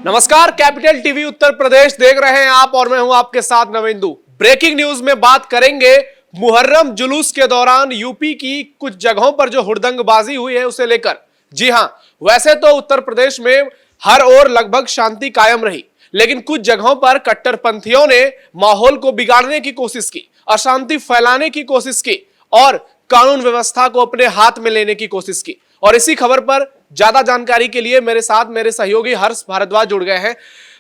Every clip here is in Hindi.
नमस्कार, कैपिटल टीवी उत्तर प्रदेश देख रहे हैं आप और मैं हूं आपके साथ नवेंदु। ब्रेकिंग न्यूज में बात करेंगे मुहर्रम जुलूस के दौरान यूपी की कुछ जगहों पर जो हुड़दंगबाजी हुई है उसे लेकर। जी हां, वैसे तो उत्तर प्रदेश में हर ओर लगभग शांति कायम रही, लेकिन कुछ जगहों पर कट्टरपंथियों ने माहौल को बिगाड़ने की कोशिश की, अशांति फैलाने की कोशिश की और कानून व्यवस्था को अपने हाथ में लेने की कोशिश की। और इसी खबर पर ज्यादा जानकारी के लिए मेरे साथ मेरे सहयोगी हर्ष भारद्वाज जुड़ गए हैं।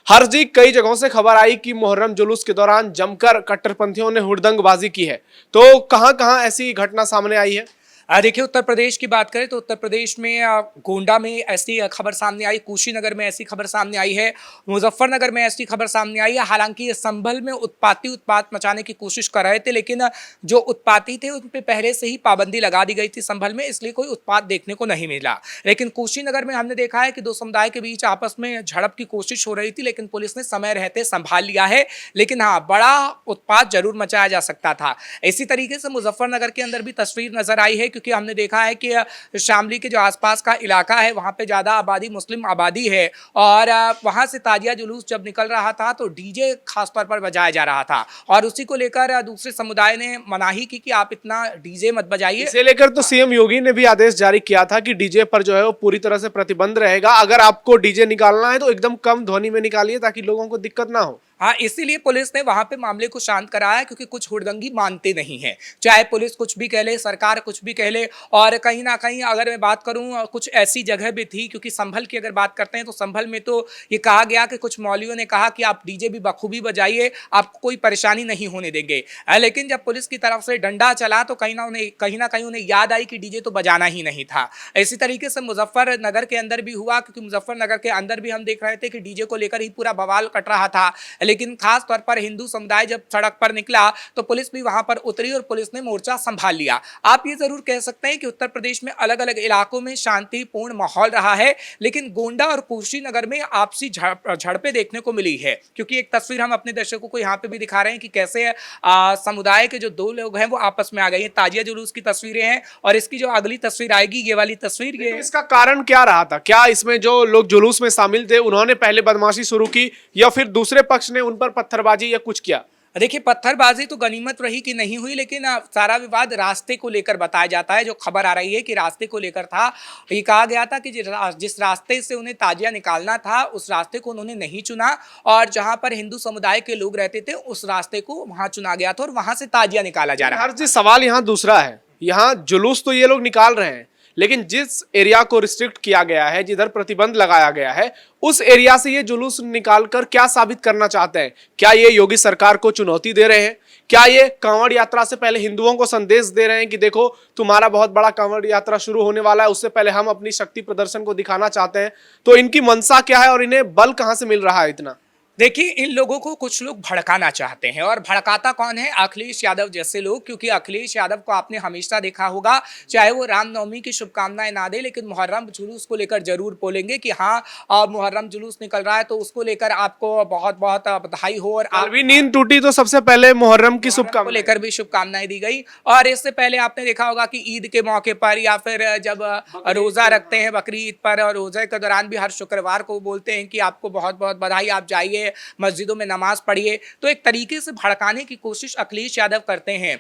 हर्ष जी, कई जगहों से खबर आई कि मुहर्रम जुलूस के दौरान जमकर कट्टरपंथियों ने हुड़दंगबाजी की है, तो कहां-कहां ऐसी घटना सामने आई है? देखिए, उत्तर प्रदेश की बात करें तो उत्तर प्रदेश में गोंडा में ऐसी खबर सामने आई, कुशीनगर में ऐसी खबर सामने आई है, मुजफ्फरनगर में ऐसी खबर सामने आई है। हालांकि ये संभल में उत्पात मचाने की कोशिश कर रहे थे, लेकिन जो उत्पाती थे उन पे पहले से ही पाबंदी लगा दी गई थी संभल में, इसलिए कोई उत्पात देखने को नहीं मिला। लेकिन कुशीनगर में हमने देखा है कि दो समुदाय के बीच आपस में झड़प की कोशिश हो रही थी, लेकिन पुलिस ने समय रहते संभाल लिया है। लेकिन हाँ, बड़ा उत्पात जरूर मचाया जा सकता था। इसी तरीके से मुजफ्फरनगर के अंदर भी तस्वीर नजर आई है, क्योंकि हमने देखा है कि शामली के जो आसपास का इलाका है वहां पे ज्यादा आबादी मुस्लिम आबादी है और वहां से ताजिया जुलूस जब निकल रहा था तो डीजे खास तौर पर बजाया जा रहा था और उसी को लेकर दूसरे समुदाय ने मनाही की कि आप इतना डीजे मत बजाइए। इसे लेकर तो सीएम योगी ने भी आदेश जारी किया था कि डीजे पर जो है वो पूरी तरह से प्रतिबंध रहेगा। अगर आपको डीजे निकालना है तो एकदम कम ध्वनि में निकालिए ताकि लोगों को दिक्कत ना हो। हाँ, इसीलिए पुलिस ने वहां पे मामले को शांत कराया, क्योंकि कुछ हुड़दंगी मानते नहीं हैं, चाहे पुलिस कुछ भी कह ले, सरकार कुछ भी कह ले। और कहीं ना कहीं अगर मैं बात करूं, कुछ ऐसी जगह भी थी, क्योंकि संभल की अगर बात करते हैं तो संभल में तो ये कहा गया कि कुछ मौलवियों ने कहा कि आप डीजे भी बखूबी बजाइए, आपको कोई परेशानी नहीं होने देंगे। लेकिन जब पुलिस की तरफ से डंडा चला तो कहीं ना कहीं उन्हें याद आई कि डीजे तो बजाना ही नहीं था। इसी तरीके से मुजफ्फरनगर के अंदर भी हुआ, क्योंकि मुजफ्फरनगर के अंदर भी हम देख रहे थे कि डीजे को लेकर ही पूरा बवाल कट रहा था। लेकिन खास तौर पर हिंदू समुदाय जब सड़क पर निकला तो पुलिस भी वहां पर उतरी और पुलिस ने मोर्चा संभाल लिया। आप ये जरूर कह सकते हैं कि उत्तर प्रदेश में अलग अलग इलाकों में शांतिपूर्ण माहौल रहा है, लेकिन गोंडा और कुशीनगर में आपसी झड़पें देखने को मिली है। क्योंकि एक तस्वीर हम अपने दर्शकों को यहाँ पे भी दिखा रहे हैं कि कैसे समुदाय के जो दो लोग हैं वो आपस में आ गए हैं। ताजिया जुलूस की तस्वीरें हैं और इसकी जो अगली तस्वीर आएगी, ये वाली तस्वीर, ये इसका कारण क्या रहा था? क्या इसमें जो लोग जुलूस में शामिल थे उन्होंने पहले बदमाशी शुरू की या फिर दूसरे पक्ष ने उन पर पत्थरबाजी या कुछ किया? देखिए, पत्थरबाजी तो गनीमत रही कि नहीं हुई, लेकिन सारा विवाद रास्ते को लेकर बताया जाता है। जो खबर आ रही है कि रास्ते को लेकर था। ये कहा गया था कि जिस रास्ते से उन्हें ताजिया निकालना था उस रास्ते को उन्होंने नहीं चुना और जहां पर हिंदू समुदाय के लोग रहते थे उस रास्ते को वहां चुना गया था और वहां से ताजिया निकाला जा रहा है। हर जी, सवाल यहाँ दूसरा है। यहाँ जुलूस तो ये लोग निकाल रहे हैं, लेकिन जिस एरिया को रिस्ट्रिक्ट किया गया है, जिधर प्रतिबंध लगाया गया है, उस एरिया से ये जुलूस निकालकर क्या साबित करना चाहते हैं? क्या ये योगी सरकार को चुनौती दे रहे हैं? क्या ये कांवड़ यात्रा से पहले हिंदुओं को संदेश दे रहे हैं कि देखो, तुम्हारा बहुत बड़ा कांवड़ यात्रा शुरू होने वाला है, उससे पहले हम अपनी शक्ति प्रदर्शन को दिखाना चाहते हैं? तो इनकी मंशा क्या है और इन्हें बल कहां से मिल रहा है इतना? देखिए, इन लोगों को कुछ लोग भड़काना चाहते हैं और भड़काता कौन है? अखिलेश यादव जैसे लोग। क्योंकि अखिलेश यादव को आपने हमेशा देखा होगा, चाहे वो रामनवमी की शुभकामनाएं ना दे, लेकिन मुहर्रम जुलूस को लेकर जरूर बोलेंगे कि हाँ, मुहर्रम जुलूस निकल रहा है तो उसको लेकर आपको बहुत बहुत बधाई हो। और आप भी नींद टूटी तो सबसे पहले मुहर्रम की शुभकामनाएं लेकर भी शुभकामनाएं दी गई। और इससे पहले आपने देखा होगा कि ईद के मौके पर या फिर जब रोजा रखते हैं बकरी ईद पर, और रोजे के दौरान भी हर शुक्रवार को बोलते हैं कि आपको बहुत बहुत बधाई, आप जाइए मस्जिदों में नमाज पढ़िए। तो एक तरीके से भड़काने की कोशिश अखिलेश यादव करते हैं।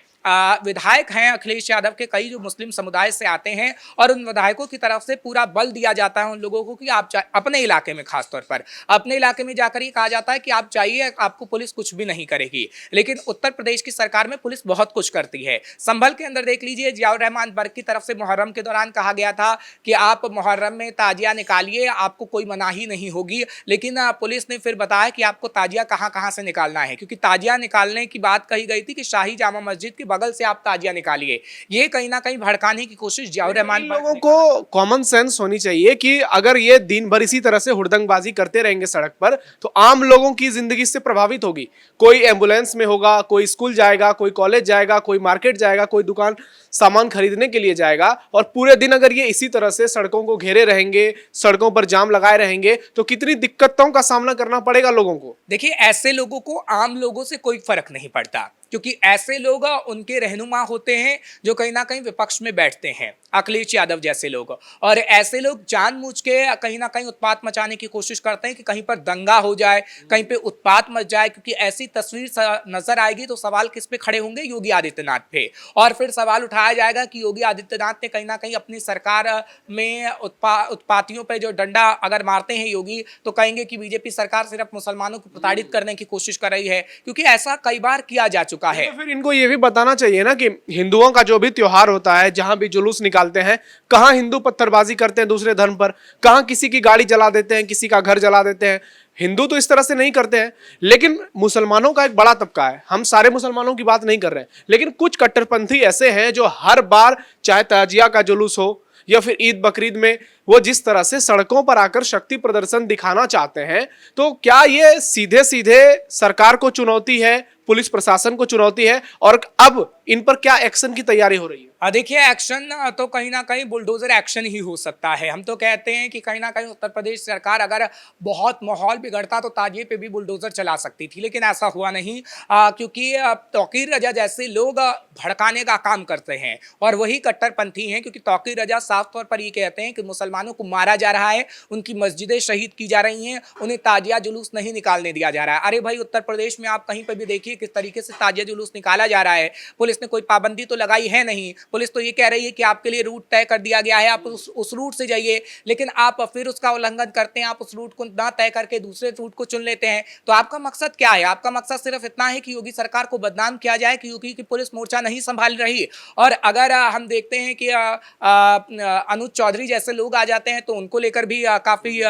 विधायक हैं अखिलेश यादव के कई जो मुस्लिम समुदाय से आते हैं और उन विधायकों की तरफ से पूरा बल दिया जाता है उन लोगों को कि आप अपने इलाके में, खासतौर पर अपने इलाके में जाकर ये कहा जाता है कि आप जाइए, आपको पुलिस कुछ भी नहीं करेगी। लेकिन उत्तर प्रदेश की सरकार में पुलिस बहुत कुछ करती है। संभल के अंदर देख लीजिए, जियाउर रहमान बर्क की तरफ से मुहर्रम के दौरान कहा गया था कि आप मुहर्रम में ताजिया निकालिए, आपको कोई मनाही नहीं होगी। लेकिन पुलिस ने फिर बताया कि आपको ताजिया कहाँ कहाँ से निकालना है, क्योंकि ताजिया निकालने की बात कही गई थी कि शाही जामा मस्जिद की बगल से आप ताजिया निकालिए। ये कहीं ना कहीं भड़काने की कोशिश जियाउर रहमान लोगों को कॉमन सेंस होनी चाहिए कि अगर ये दिन भर इसी तरह से हुड़दंगबाजी करते रहेंगे सड़क पर तो आम लोगों की जिंदगी से प्रभावित होगी। कोई एम्बुलेंस में होगा, कोई स्कूल जाएगा, कोई कॉलेज जाएगा, कोई मार्केट जाएगा, कोई दुकान सामान खरीदने के लिए जाएगा। और पूरे दिन अगर ये इसी तरह से सड़कों को घेरे रहेंगे, सड़कों पर जाम लगाए रहेंगे तो कितनी दिक्कतों का सामना करना पड़ेगा लोगों को। देखिए, ऐसे लोगों को आम लोगों से कोई फर्क नहीं पड़ता। क्योंकि ऐसे लोग उनके रहनुमा होते हैं जो कहीं ना कहीं विपक्ष में बैठते हैं, अखिलेश यादव जैसे लोग। और ऐसे लोग जानबूझ के कहीं ना कहीं उत्पात मचाने की कोशिश करते हैं कि कहीं पर दंगा हो जाए, कहीं पे उत्पात मच जाए, क्योंकि ऐसी तस्वीर नजर आएगी तो सवाल किस पे खड़े होंगे? योगी आदित्यनाथ पे। और फिर सवाल उठाया जाएगा कि योगी आदित्यनाथ ने कहीं ना कहीं अपनी सरकार में उत्पातियों पे जो डंडा अगर मारते हैं योगी, तो कहेंगे कि बीजेपी सरकार सिर्फ मुसलमानों को प्रताड़ित करने की कोशिश कर रही है, क्योंकि ऐसा कई बार किया जा चुका है। तो फिर इनको ये भी बताना चाहिए ना कि हिंदुओं का जो भी त्योहार होता है, जहां भी जुलूस निकालते हैं, कहां हिंदू पत्थरबाजी करते हैं दूसरे धर्म पर, कहां किसी की गाड़ी जला देते हैं, किसी का घर जला देते हैं। हिंदू तो इस तरह से नहीं करते हैं, लेकिन मुसलमानों का एक बड़ा तबका है। हम सारे मुसलमानों की बात नहीं कर रहे हैं, लेकिन कुछ कट्टरपंथी ऐसे हैं जो हर बार, चाहे ताजिया का जुलूस हो या फिर ईद बकरीद में, वो जिस तरह से सड़कों पर आकर शक्ति प्रदर्शन दिखाना चाहते हैं, तो क्या ये सीधे सीधे सरकार को चुनौती है, पुलिस प्रशासन को चुनौती है? और अब इन पर क्या एक्शन की तैयारी हो रही है? देखिए, एक्शन तो कहीं ना कहीं बुलडोजर एक्शन ही हो सकता है। हम तो कहते हैं कि कहीं ना कहीं उत्तर प्रदेश सरकार अगर बहुत माहौल बिगड़ता तो ताजिए पे भी बुलडोजर चला सकती थी, लेकिन ऐसा हुआ नहीं, क्योंकि तौकीर रजा जैसे लोग भड़काने का काम करते हैं और वही कट्टरपंथी हैं। क्योंकि तौकीर रजा साफ तौर पर ये कहते हैं कि मुसलमानों को मारा जा रहा है, उनकी मस्जिदें शहीद की जा रही हैं, उन्हें ताजिया जुलूस नहीं निकालने दिया जा रहा है। अरे भाई, उत्तर प्रदेश में आप कहीं पर भी देखिए किस तरीके से ताजिया जुलूस निकाला जा रहा है। पुलिस ने कोई पाबंदी तो लगाई है नहीं, पुलिस तो ये कह रही है कि आपके लिए रूट तय कर दिया गया है, आप उस रूट से जाइए, लेकिन आप फिर उसका उल्लंघन करते हैं, आप उस रूट को ना तय करके दूसरे रूट को चुन लेते हैं। तो आपका मकसद क्या है? आपका मकसद सिर्फ इतना है कि योगी सरकार को बदनाम किया जाए कि योगी की पुलिस मोर्चा नहीं संभाल रही। और अगर हम देखते हैं कि अनुज चौधरी जैसे लोग आ जाते हैं तो उनको लेकर भी काफी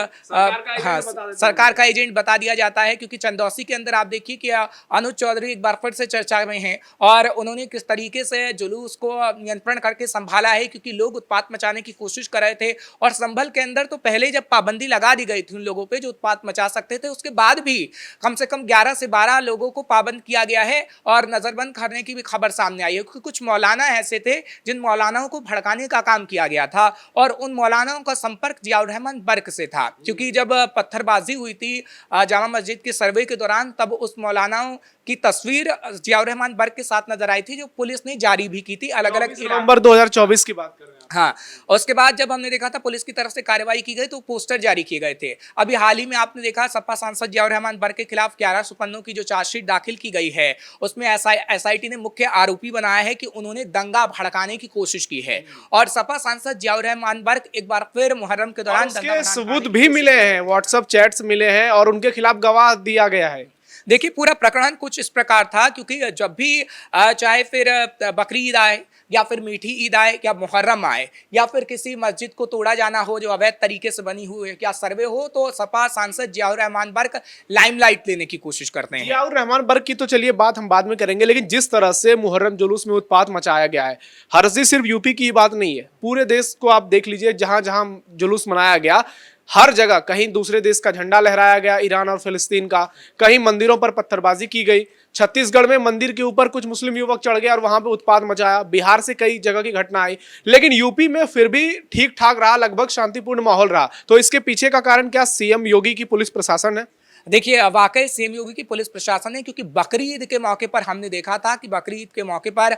सरकार का एजेंट बता दिया जाता है। क्योंकि चंदौसी के अंदर आप देखिए कि अनुज चौधरी एक बार फिर से चर्चा में हैं और उन्होंने किस तरीके से जुलूस को नियंत्रण करके संभाला है, क्योंकि लोग उत्पात मचाने की कोशिश कर रहे थे। और संभल के अंदर तो पहले जब पाबंदी लगा दी गई थी उन लोगों पे जो उत्पात मचा सकते थे, उसके बाद भी कम से कम 11 से 12 लोगों को पाबंद किया गया है और नजरबंद करने की भी खबर सामने आई है। क्योंकि कुछ मौलाना ऐसे थे जिन मौलानाओं को भड़काने का काम किया गया था और उन मौलानाओं का संपर्क जियाउर रहमान बर्क से था। क्योंकि जब पत्थरबाजी हुई थी जामा मस्जिद के सर्वे के दौरान, तब उस मौलानाओं की तस्वीर जियाउर रहमान बर्क के साथ नजर आई थी, जो पुलिस ने जारी भी की थी अलग अलग। नवंबर 2024 की बात कर रहे हैं। हाँ, उसके बाद जब हमने देखा था पुलिस की तरफ से कार्रवाई की गई तो पोस्टर जारी किए गए थे। अभी हाल ही में आपने देखा सपा सांसद जियाउर रहमान बर्क के खिलाफ 11 सुपन्नों की जो चार्जशीट दाखिल की गई है, उसमें एसआईटी ने मुख्य आरोपी बनाया है कि उन्होंने दंगा भड़काने की कोशिश की है। और सपा सांसद जियाउर रहमान बर्क एक बार फिर मुहर्रम के दौरान उसके सबूत भी मिले हैं, व्हाट्सएप चैट्स मिले हैं और उनके खिलाफ गवाह दिया गया है। देखिए, पूरा प्रकरण कुछ इस प्रकार था, क्योंकि जब भी चाहे फिर बकरी ईद आए या फिर मीठी ईद आए या मुहर्रम आए या फिर किसी मस्जिद को तोड़ा जाना हो जो अवैध तरीके से बनी हुई है, क्या सर्वे हो, तो सपा सांसद जियाउर रहमान बर्क लाइमलाइट लेने की कोशिश करते हैं। जियाउर रहमान बर्क की तो चलिए बात हम बाद में करेंगे, लेकिन जिस तरह से मुहर्रम जुलूस में उत्पात मचाया गया है, हरजी सिर्फ यूपी की बात नहीं है, पूरे देश को आप देख लीजिए, जहां जहां जुलूस मनाया गया हर जगह कहीं दूसरे देश का झंडा लहराया गया, ईरान और फिलिस्तीन का, कहीं मंदिरों पर पत्थरबाजी की गई। छत्तीसगढ़ में मंदिर के ऊपर कुछ मुस्लिम युवक चढ़ गए और वहां पे उत्पात मचाया। बिहार से कई जगह की घटना आई, लेकिन यूपी में फिर भी ठीक ठाक रहा, लगभग शांतिपूर्ण माहौल रहा। तो इसके पीछे का कारण क्या सीएम योगी की पुलिस प्रशासन है? देखिए, वाकई सीएम योगी की पुलिस प्रशासन है, क्योंकि बकरी ईद के मौके पर हमने देखा था कि बकरी ईद के मौके पर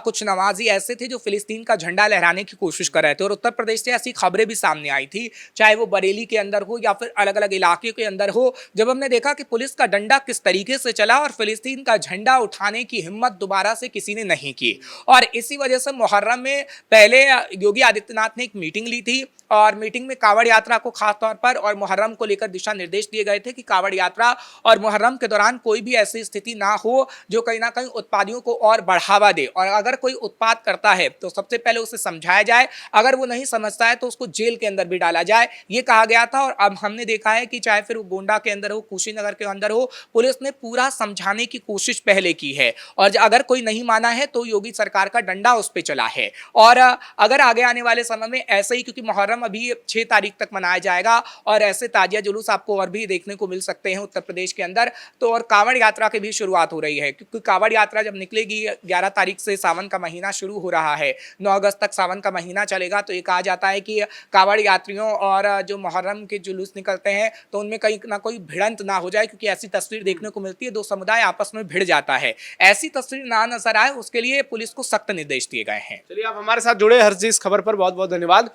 कुछ नमाजी ऐसे थे जो फिलिस्तीन का झंडा लहराने की कोशिश कर रहे थे। और उत्तर प्रदेश से ऐसी खबरें भी सामने आई थी, चाहे वो बरेली के अंदर हो या फिर अलग अलग इलाके के अंदर हो, जब हमने देखा कि पुलिस का डंडा किस तरीके से चला और फिलिस्तीन का झंडा उठाने की हिम्मत दोबारा से किसी ने नहीं की। और इसी वजह से मुहर्रम में पहले योगी आदित्यनाथ ने एक मीटिंग ली थी और मीटिंग में कावड़ यात्रा को खास तौर पर और मुहर्रम को लेकर दिशा निर्देश दिए गए थे कि कावड़ यात्रा और मुहर्रम के दौरान कोई भी ऐसी स्थिति ना हो जो कहीं ना कहीं उत्पादियों को और बढ़ावा दे। और अगर कोई उत्पाद करता है तो सबसे पहले उसे समझाया जाए, अगर वो नहीं समझता है तो उसको जेल के अंदर भी डाला जाए, ये कहा गया था। और अब हमने देखा है कि चाहे फिर वो गोंडा के अंदर हो, कुशीनगर के अंदर हो, पुलिस ने पूरा समझाने की कोशिश पहले की है और अगर कोई नहीं माना है तो योगी सरकार का डंडा उस पर चला है। और अगर आगे आने वाले समय में ऐसे ही, क्योंकि मुहर्रम मुहर्रम अभी 6 तारीख तक मनाया जाएगा और ऐसे ताजिया जुलूस आपको और भी देखने को मिल सकते हैं उत्तर प्रदेश के अंदर। तो और कांवड़ यात्रा की भी शुरुआत हो रही है, क्योंकि कांवड़ यात्रा जब निकलेगी 11 तारीख से सावन का महीना शुरू हो रहा है, 9 अगस्त तक सावन का महीना चलेगा। तो ये कहा जाता है कि कांवड़ यात्रियों और जो मुहर्रम के जुलूस निकलते हैं तो उनमें कहीं ना कोई भिड़ंत ना हो जाए, क्योंकि ऐसी तस्वीर देखने को मिलती है, दो समुदाय आपस में भिड़ जाता है। ऐसी तस्वीर ना नजर आए उसके लिए पुलिस को सख्त निर्देश दिए गए हैं। चलिए, आप हमारे साथ जुड़े हर चीज खबर पर बहुत बहुत धन्यवाद।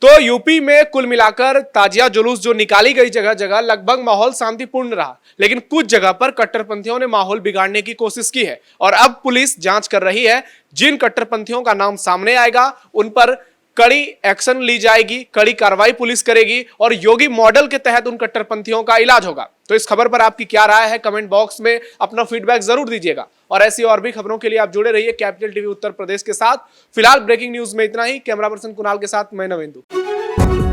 तो यूपी में कुल मिलाकर ताजिया जुलूस जो निकाली गई जगह जगह लगभग माहौल शांतिपूर्ण रहा, लेकिन कुछ जगह पर कट्टरपंथियों ने माहौल बिगाड़ने की कोशिश की है और अब पुलिस जांच कर रही है। जिन कट्टरपंथियों का नाम सामने आएगा उन पर कड़ी एक्शन ली जाएगी, कड़ी कार्रवाई पुलिस करेगी और योगी मॉडल के तहत उन कट्टरपंथियों का इलाज होगा। तो इस खबर पर आपकी क्या राय है, कमेंट बॉक्स में अपना फीडबैक जरूर दीजिएगा और ऐसी और भी खबरों के लिए आप जुड़े रहिए कैपिटल टीवी उत्तर प्रदेश के साथ। फिलहाल ब्रेकिंग न्यूज में इतना ही। कैमरा पर्सन कुणाल के साथ मैं नवेंदु।